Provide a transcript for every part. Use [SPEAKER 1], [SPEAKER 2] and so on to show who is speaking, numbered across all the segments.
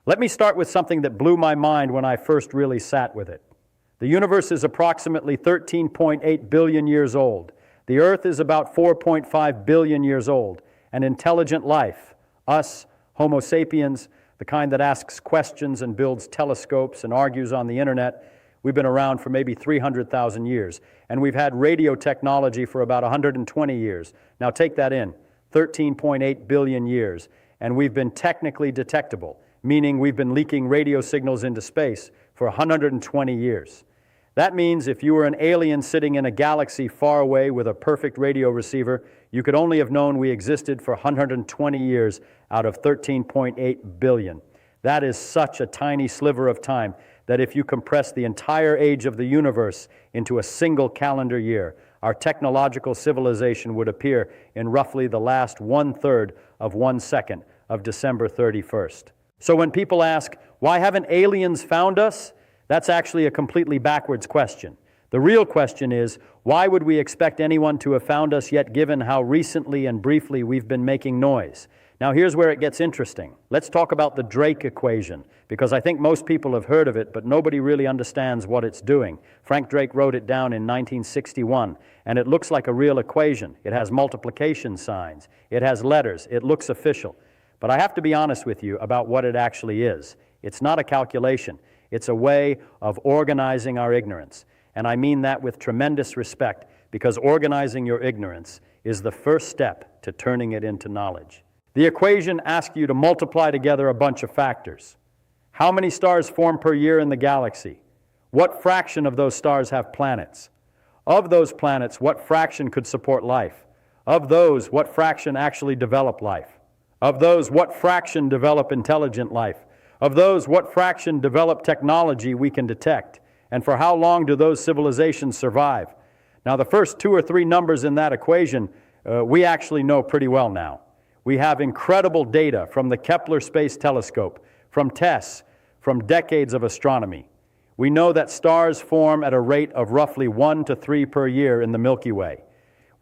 [SPEAKER 1] Let me start with something that blew my mind when I first really sat with it. The universe is approximately 13.8 billion years old. The Earth is about 4.5 billion years old. And intelligent life, us, Homo sapiens, the kind that asks questions and builds telescopes and argues on the internet, we've been around for maybe 300,000 years. And we've had radio technology for about 120 years. Now take that in, 13.8 billion years. And we've been technically detectable, meaning we've been leaking radio signals into space for 120 years. That means if you were an alien sitting in a galaxy far away with a perfect radio receiver, you could only have known we existed for 120 years out of 13.8 billion. That is such a tiny sliver of time that if you compress the entire age of the universe into a single calendar year, our technological civilization would appear in roughly the last 1/3 of 1 second of December 31st. So when people ask, why haven't aliens found us? That's actually a completely backwards question. The real question is, why would we expect anyone to have found us yet, given how recently and briefly we've been making noise? Now here's where it gets interesting. Let's talk about the Drake equation, because I think most people have heard of it, but nobody really understands what it's doing. Frank Drake wrote it down in 1961, and it looks like a real equation. It has multiplication signs. It has letters. It looks official. But I have to be honest with you about what it actually is. It's not a calculation. It's a way of organizing our ignorance. And I mean that with tremendous respect, because organizing your ignorance is the first step to turning it into knowledge. The equation asks you to multiply together a bunch of factors. How many stars form per year in the galaxy? What fraction of those stars have planets? Of those planets, what fraction could support life? Of those, what fraction actually develop life? Of those, what fraction develop intelligent life? Of those, what fraction develop technology we can detect? And for how long do those civilizations survive? Now, the first 2 or 3 numbers in that equation, we actually know pretty well now. We have incredible data from the Kepler Space Telescope, from tests, from decades of astronomy. We know that stars form at a rate of roughly 1 to 3 per year in the Milky Way.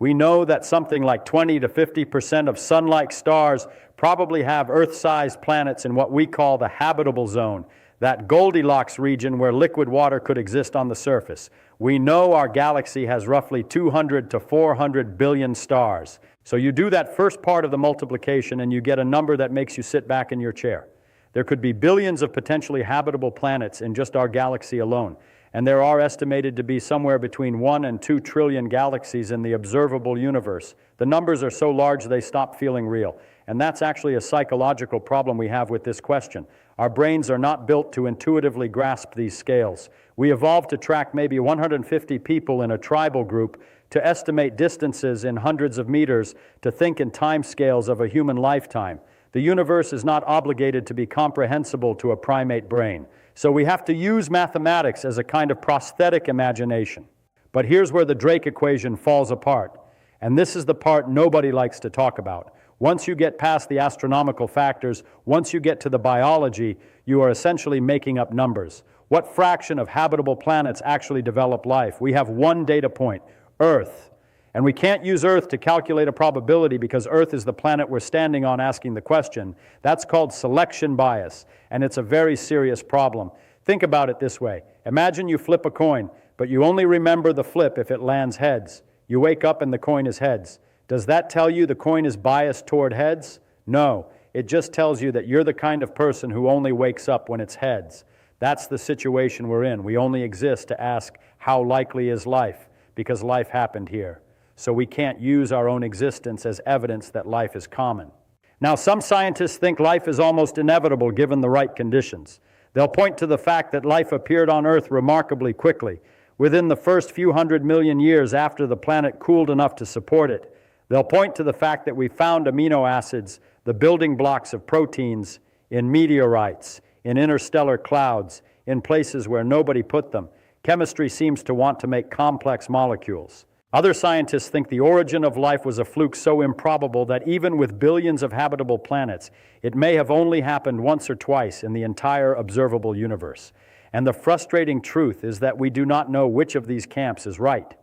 [SPEAKER 1] We know that something like 20 to 50% of sun-like stars probably have Earth-sized planets in what we call the habitable zone, that Goldilocks region where liquid water could exist on the surface. We know our galaxy has roughly 200 to 400 billion stars. So you do that first part of the multiplication and you get a number that makes you sit back in your chair. There could be billions of potentially habitable planets in just our galaxy alone. And there are estimated to be somewhere between 1 and 2 trillion galaxies in the observable universe. The numbers are so large they stop feeling real. And that's actually a psychological problem we have with this question. Our brains are not built to intuitively grasp these scales. We evolved to track maybe 150 people in a tribal group, to estimate distances in hundreds of meters, to think in time scales of a human lifetime. The universe is not obligated to be comprehensible to a primate brain. So we have to use mathematics as a kind of prosthetic imagination. But here's where the Drake equation falls apart. And this is the part nobody likes to talk about. Once you get past the astronomical factors, once you get to the biology, you are essentially making up numbers. What fraction of habitable planets actually develop life? We have one data point, Earth. And we can't use Earth to calculate a probability because Earth is the planet we're standing on asking the question. That's called selection bias, and it's a very serious problem. Think about it this way. Imagine you flip a coin, but you only remember the flip if it lands heads. You wake up and the coin is heads. Does that tell you the coin is biased toward heads? No. It just tells you that you're the kind of person who only wakes up when it's heads. That's the situation we're in. We only exist to ask, how likely is life? Because life happened here. So we can't use our own existence as evidence that life is common. Now, some scientists think life is almost inevitable given the right conditions. They'll point to the fact that life appeared on Earth remarkably quickly, within the first few 100 million years after the planet cooled enough to support it. They'll point to the fact that we found amino acids, the building blocks of proteins, in meteorites, in interstellar clouds, in places where nobody put them. Chemistry seems to want to make complex molecules. Other scientists think the origin of life was a fluke so improbable that even with billions of habitable planets, it may have only happened once or twice in the entire observable universe. And the frustrating truth is that we do not know which of these camps is right.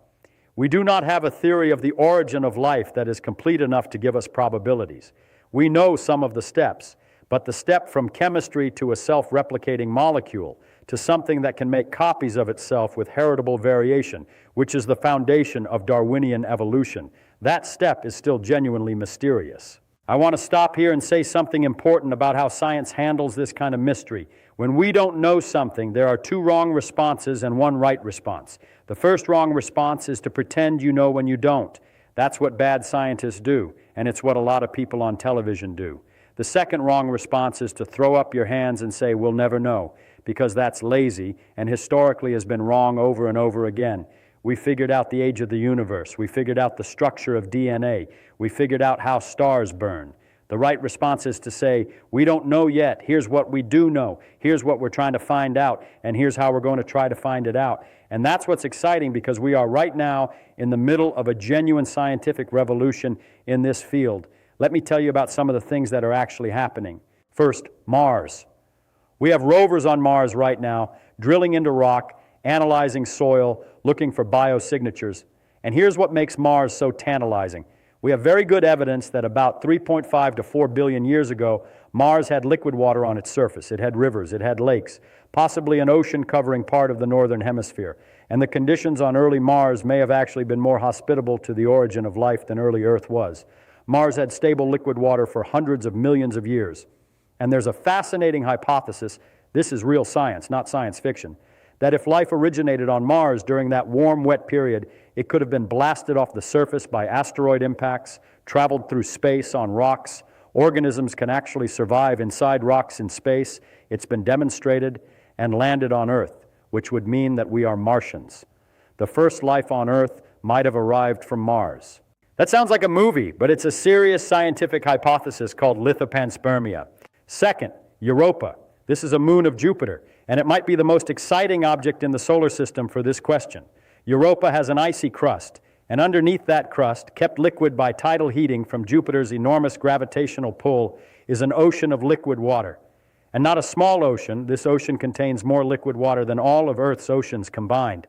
[SPEAKER 1] We do not have a theory of the origin of life that is complete enough to give us probabilities. We know some of the steps, but the step from chemistry to a self-replicating molecule, to something that can make copies of itself with heritable variation, which is the foundation of Darwinian evolution, that step is still genuinely mysterious. I want to stop here and say something important about how science handles this kind of mystery. When we don't know something, there are two wrong responses and one right response. The first wrong response is to pretend you know when you don't. That's what bad scientists do, and it's what a lot of people on television do. The second wrong response is to throw up your hands and say, we'll never know, because that's lazy and historically has been wrong over and over again. We figured out the age of the universe. We figured out the structure of DNA. We figured out how stars burn. The right response is to say, we don't know yet. Here's what we do know. Here's what we're trying to find out, and here's how we're going to try to find it out. And that's what's exciting, because we are right now in the middle of a genuine scientific revolution in this field. Let me tell you about some of the things that are actually happening. First, Mars. We have rovers on Mars right now, drilling into rock, analyzing soil, looking for biosignatures. And here's what makes Mars so tantalizing. We have very good evidence that about 3.5 to 4 billion years ago, Mars had liquid water on its surface. It had rivers, it had lakes, possibly an ocean covering part of the northern hemisphere. And the conditions on early Mars may have actually been more hospitable to the origin of life than early Earth was. Mars had stable liquid water for hundreds of millions of years. And there's a fascinating hypothesis, this is real science, not science fiction, that if life originated on Mars during that warm, wet period, it could have been blasted off the surface by asteroid impacts, traveled through space on rocks. Organisms can actually survive inside rocks in space. It's been demonstrated, and landed on Earth, which would mean that we are Martians. The first life on Earth might have arrived from Mars. That sounds like a movie, but it's a serious scientific hypothesis called lithopanspermia. Second, Europa. This is a moon of Jupiter, and it might be the most exciting object in the solar system for this question. Europa has an icy crust, and underneath that crust, kept liquid by tidal heating from Jupiter's enormous gravitational pull, is an ocean of liquid water. And not a small ocean. This ocean contains more liquid water than all of Earth's oceans combined.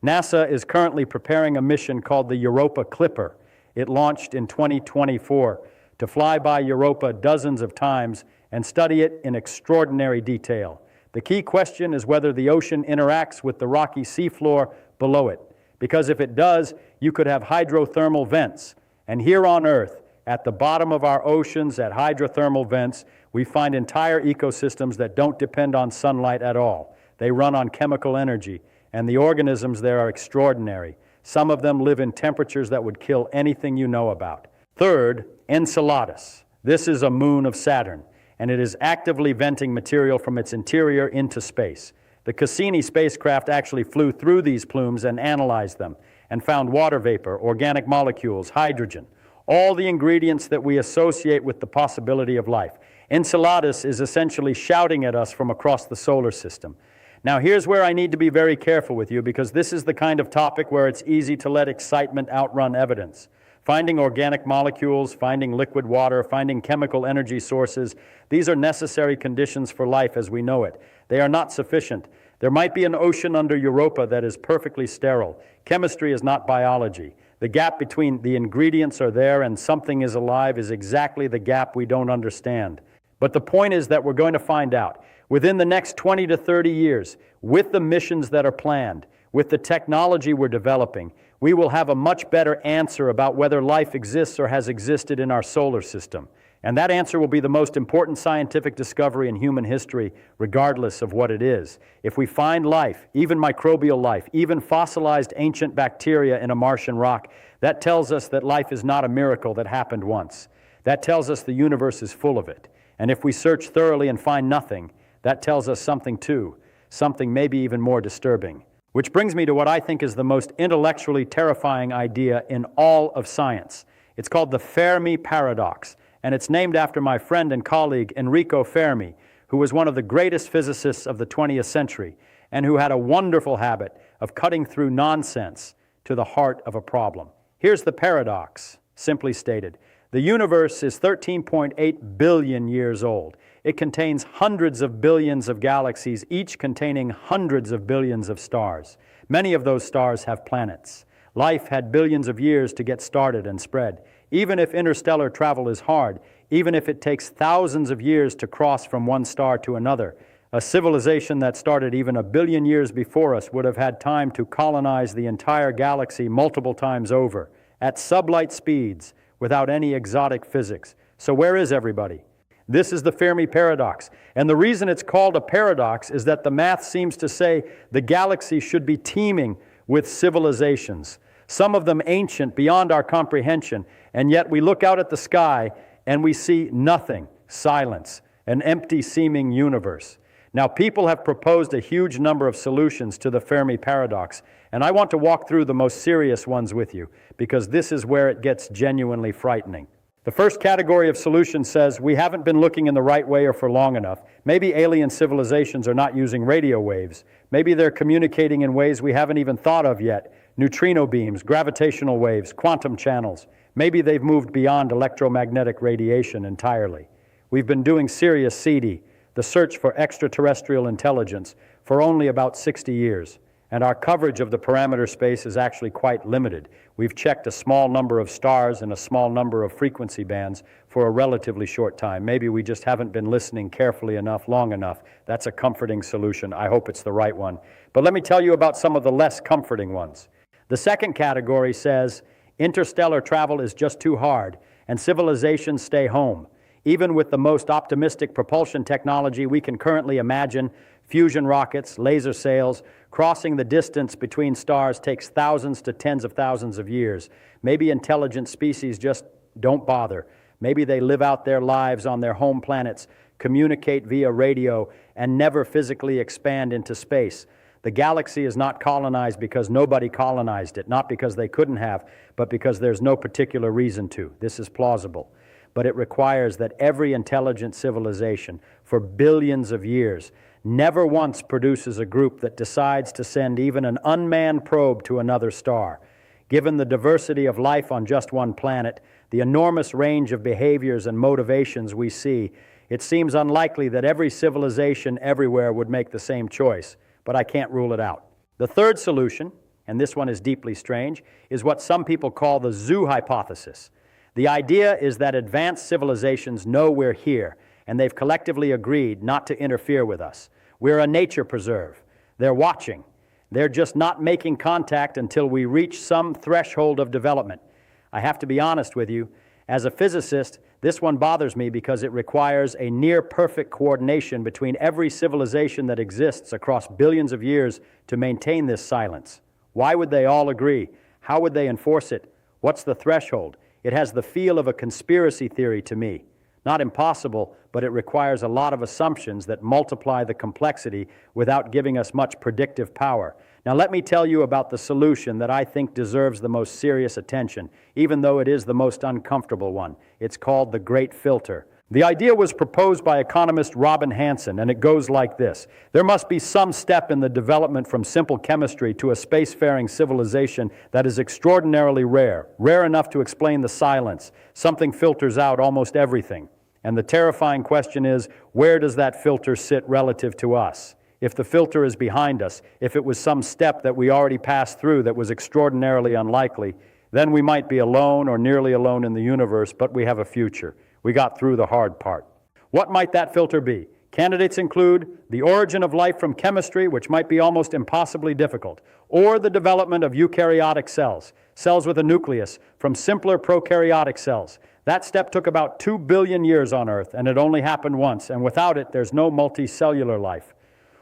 [SPEAKER 1] NASA is currently preparing a mission called the Europa Clipper. It launched in 2024 to fly by Europa dozens of times and study it in extraordinary detail. The key question is whether the ocean interacts with the rocky seafloor below it. Because if it does, you could have hydrothermal vents. And here on Earth, at the bottom of our oceans, at hydrothermal vents, we find entire ecosystems that don't depend on sunlight at all. They run on chemical energy, and the organisms there are extraordinary. Some of them live in temperatures that would kill anything you know about. Third, Enceladus. This is a moon of Saturn, and it is actively venting material from its interior into space. The Cassini spacecraft actually flew through these plumes and analyzed them, and found water vapor, organic molecules, hydrogen, all the ingredients that we associate with the possibility of life. Enceladus is essentially shouting at us from across the solar system. Now here's where I need to be very careful with you, because this is the kind of topic where it's easy to let excitement outrun evidence. Finding organic molecules, finding liquid water, finding chemical energy sources, these are necessary conditions for life as we know it. They are not sufficient. There might be an ocean under Europa that is perfectly sterile. Chemistry is not biology. The gap between the ingredients are there and something is alive is exactly the gap we don't understand. But the point is that we're going to find out. Within the next 20 to 30 years, with the missions that are planned, with the technology we're developing, we will have a much better answer about whether life exists or has existed in our solar system. And that answer will be the most important scientific discovery in human history, regardless of what it is. If we find life, even microbial life, even fossilized ancient bacteria in a Martian rock, that tells us that life is not a miracle that happened once. That tells us the universe is full of it. And if we search thoroughly and find nothing, that tells us something too, something maybe even more disturbing. Which brings me to what I think is the most intellectually terrifying idea in all of science. It's called the Fermi Paradox, and it's named after my friend and colleague Enrico Fermi, who was one of the greatest physicists of the 20th century, and who had a wonderful habit of cutting through nonsense to the heart of a problem. Here's the paradox, simply stated. The universe is 13.8 billion years old. It contains hundreds of billions of galaxies, each containing hundreds of billions of stars. Many of those stars have planets. Life had billions of years to get started and spread. Even if interstellar travel is hard, even if it takes thousands of years to cross from one star to another. A civilization that started even 1 billion years before us would have had time to colonize the entire galaxy multiple times over, at sublight speeds, without any exotic physics. So where is everybody? This is the Fermi Paradox. And the reason it's called a paradox is that the math seems to say the galaxy should be teeming with civilizations, some of them ancient beyond our comprehension, and yet we look out at the sky and we see nothing, silence, an empty seeming universe. Now, people have proposed a huge number of solutions to the Fermi Paradox, and I want to walk through the most serious ones with you, because this is where it gets genuinely frightening. The first category of solution says we haven't been looking in the right way or for long enough. Maybe alien civilizations are not using radio waves. Maybe they're communicating in ways we haven't even thought of yet. Neutrino beams, gravitational waves, quantum channels. Maybe they've moved beyond electromagnetic radiation entirely. We've been doing serious SETI, the search for extraterrestrial intelligence, for only about 60 years. And our coverage of the parameter space is actually quite limited. We've checked a small number of stars and a small number of frequency bands for a relatively short time. Maybe we just haven't been listening carefully enough, long enough. That's a comforting solution. I hope it's the right one. But let me tell you about some of the less comforting ones. The second category says interstellar travel is just too hard, and civilizations stay home. Even with the most optimistic propulsion technology we can currently imagine, fusion rockets, laser sails, crossing the distance between stars takes thousands to tens of thousands of years. Maybe intelligent species just don't bother. Maybe they live out their lives on their home planets, communicate via radio, and never physically expand into space. The galaxy is not colonized because nobody colonized it, not because they couldn't have, but because there's no particular reason to. This is plausible. But it requires that every intelligent civilization, for billions of years, never once produces a group that decides to send even an unmanned probe to another star. Given the diversity of life on just one planet, the enormous range of behaviors and motivations we see, it seems unlikely that every civilization everywhere would make the same choice, but I can't rule it out. The third solution, and this one is deeply strange, is what some people call the zoo hypothesis. The idea is that advanced civilizations know we're here, and they've collectively agreed not to interfere with us. We're a nature preserve. They're watching. They're just not making contact until we reach some threshold of development. I have to be honest with you. As a physicist, this one bothers me because it requires a near-perfect coordination between every civilization that exists across billions of years to maintain this silence. Why would they all agree? How would they enforce it? What's the threshold? It has the feel of a conspiracy theory to me. Not impossible, but it requires a lot of assumptions that multiply the complexity without giving us much predictive power. Now let me tell you about the solution that I think deserves the most serious attention, even though it is the most uncomfortable one. It's called the Great Filter. The idea was proposed by economist Robin Hanson, and it goes like this. There must be some step in the development from simple chemistry to a spacefaring civilization that is extraordinarily rare, rare enough to explain the silence. Something filters out almost everything. And the terrifying question is, where does that filter sit relative to us? If the filter is behind us, if it was some step that we already passed through that was extraordinarily unlikely, then we might be alone or nearly alone in the universe, but we have a future. We got through the hard part. What might that filter be? Candidates include the origin of life from chemistry, which might be almost impossibly difficult, or the development of eukaryotic cells, cells with a nucleus, from simpler prokaryotic cells. That step took about 2 billion years on Earth, and it only happened once, and without it, there's no multicellular life.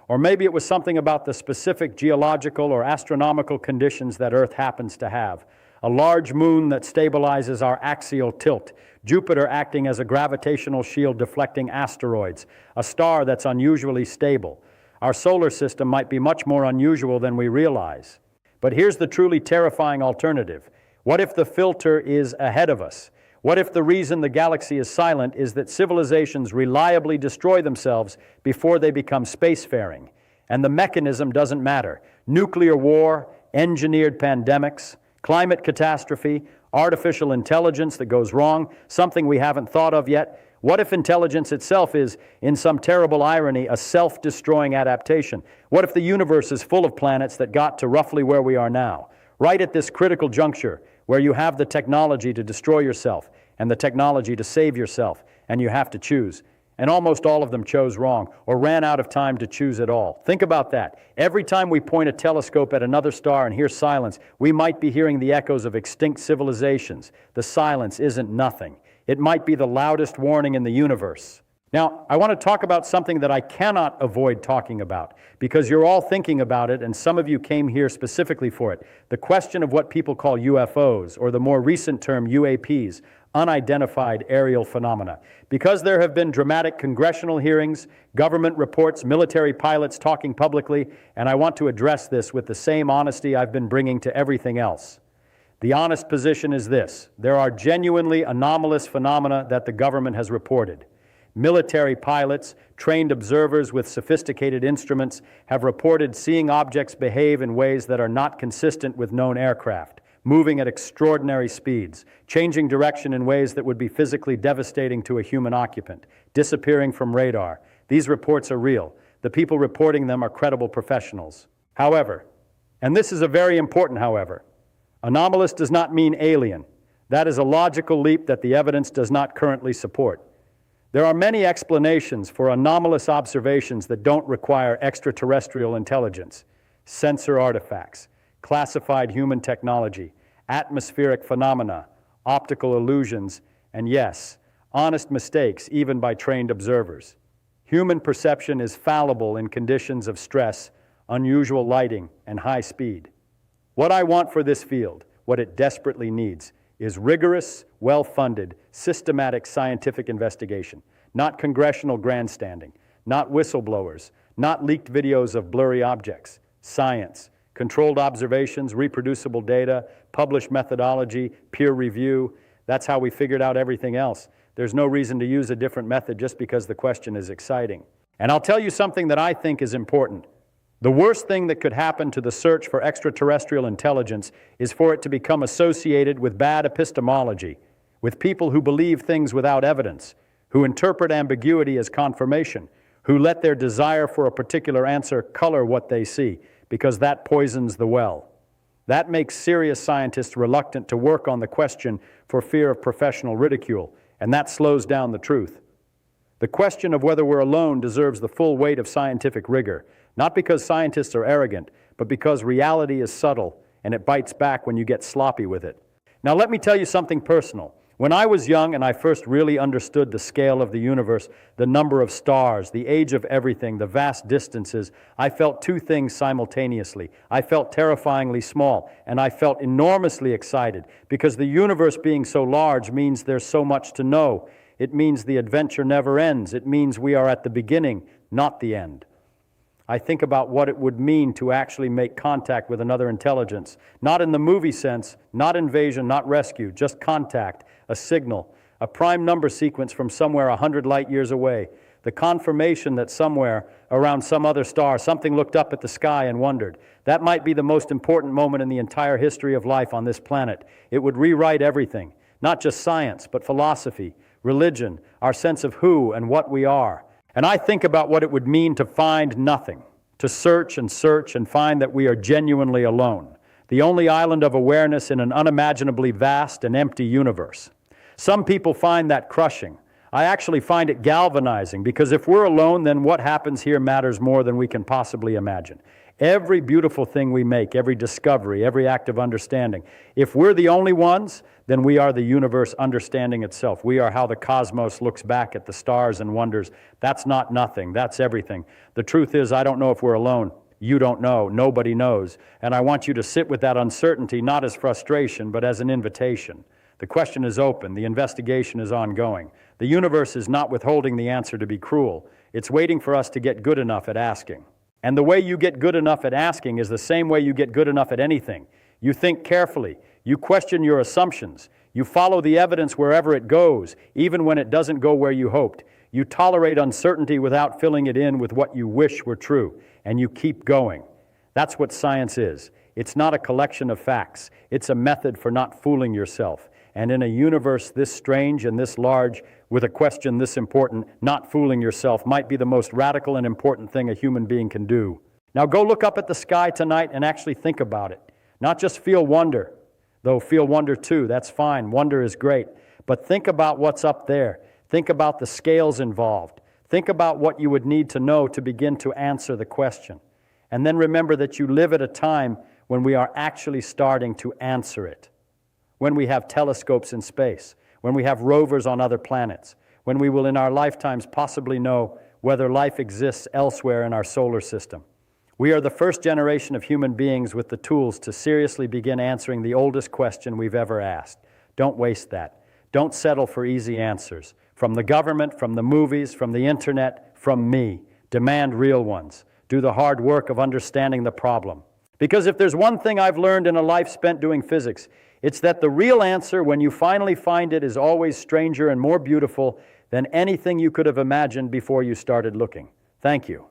[SPEAKER 1] Or maybe it was something about the specific geological or astronomical conditions that Earth happens to have. A large moon that stabilizes our axial tilt, Jupiter acting as a gravitational shield deflecting asteroids, a star that's unusually stable. Our solar system might be much more unusual than we realize. But here's the truly terrifying alternative. What if the filter is ahead of us? What if the reason the galaxy is silent is that civilizations reliably destroy themselves before they become spacefaring? And the mechanism doesn't matter. Nuclear war, engineered pandemics, climate catastrophe, artificial intelligence that goes wrong, something we haven't thought of yet. What if intelligence itself is, in some terrible irony, a self-destroying adaptation? What if the universe is full of planets that got to roughly where we are now? Right at this critical juncture, where you have the technology to destroy yourself and the technology to save yourself, and you have to choose. And almost all of them chose wrong or ran out of time to choose at all. Think about that. Every time we point a telescope at another star and hear silence, we might be hearing the echoes of extinct civilizations. The silence isn't nothing. It might be the loudest warning in the universe. Now, I want to talk about something that I cannot avoid talking about, because you're all thinking about it, and some of you came here specifically for it. The question of what people call UFOs, or the more recent term UAPs, unidentified aerial phenomena. Because there have been dramatic congressional hearings, government reports, military pilots talking publicly, and I want to address this with the same honesty I've been bringing to everything else. The honest position is this: there are genuinely anomalous phenomena that the government has reported. Military pilots, trained observers with sophisticated instruments, have reported seeing objects behave in ways that are not consistent with known aircraft, moving at extraordinary speeds, changing direction in ways that would be physically devastating to a human occupant, disappearing from radar. These reports are real. The people reporting them are credible professionals. However, and this is a very important however, anomalous does not mean alien. That is a logical leap that the evidence does not currently support. There are many explanations for anomalous observations that don't require extraterrestrial intelligence: sensor artifacts, classified human technology, atmospheric phenomena, optical illusions, and yes, honest mistakes even by trained observers. Human perception is fallible in conditions of stress, unusual lighting, and high speed. What I want for this field, what it desperately needs, is rigorous, well-funded, systematic scientific investigation, not congressional grandstanding, not whistleblowers, not leaked videos of blurry objects. Science, controlled observations, reproducible data, published methodology, peer review. That's how we figured out everything else. There's no reason to use a different method just because the question is exciting. And I'll tell you something that I think is important. The worst thing that could happen to the search for extraterrestrial intelligence is for it to become associated with bad epistemology, with people who believe things without evidence, who interpret ambiguity as confirmation, who let their desire for a particular answer color what they see, because that poisons the well. That makes serious scientists reluctant to work on the question for fear of professional ridicule, and that slows down the truth. The question of whether we're alone deserves the full weight of scientific rigor, not because scientists are arrogant, but because reality is subtle, and it bites back when you get sloppy with it. Now let me tell you something personal. When I was young and I first really understood the scale of the universe, the number of stars, the age of everything, the vast distances, I felt two things simultaneously. I felt terrifyingly small, and I felt enormously excited, because the universe being so large means there's so much to know. It means the adventure never ends. It means we are at the beginning, not the end. I think about what it would mean to actually make contact with another intelligence. Not in the movie sense, not invasion, not rescue, just contact, a signal, a prime number sequence from somewhere 100 light years away, the confirmation that somewhere around some other star something looked up at the sky and wondered. That might be the most important moment in the entire history of life on this planet. It would rewrite everything, not just science, but philosophy, religion, our sense of who and what we are. And I think about what it would mean to find nothing, to search and find that we are genuinely alone, the only island of awareness in an unimaginably vast and empty universe. Some people find that crushing. I actually find it galvanizing, because if we're alone, then what happens here matters more than we can possibly imagine. Every beautiful thing we make, every discovery, every act of understanding, if we're the only ones, then we are the universe understanding itself. We are how the cosmos looks back at the stars and wonders, that's not nothing, that's everything. The truth is, I don't know if we're alone. You don't know. Nobody knows. And I want you to sit with that uncertainty, not as frustration, but as an invitation. The question is open. The investigation is ongoing. The universe is not withholding the answer to be cruel. It's waiting for us to get good enough at asking. And the way you get good enough at asking is the same way you get good enough at anything. You think carefully. You question your assumptions. You follow the evidence wherever it goes, even when it doesn't go where you hoped. You tolerate uncertainty without filling it in with what you wish were true, and you keep going. That's what science is. It's not a collection of facts. It's a method for not fooling yourself. And in a universe this strange and this large, with a question this important, not fooling yourself might be the most radical and important thing a human being can do. Now go look up at the sky tonight and actually think about it. Not just feel wonder, though feel wonder too, that's fine. Wonder is great. But think about what's up there. Think about the scales involved. Think about what you would need to know to begin to answer the question. And then remember that you live at a time when we are actually starting to answer it. When we have telescopes in space, when we have rovers on other planets, when we will in our lifetimes possibly know whether life exists elsewhere in our solar system. We are the first generation of human beings with the tools to seriously begin answering the oldest question we've ever asked. Don't waste that. Don't settle for easy answers. From the government, from the movies, from the internet, from me. Demand real ones. Do the hard work of understanding the problem. Because if there's one thing I've learned in a life spent doing physics, it's that the real answer, when you finally find it, is always stranger and more beautiful than anything you could have imagined before you started looking. Thank you.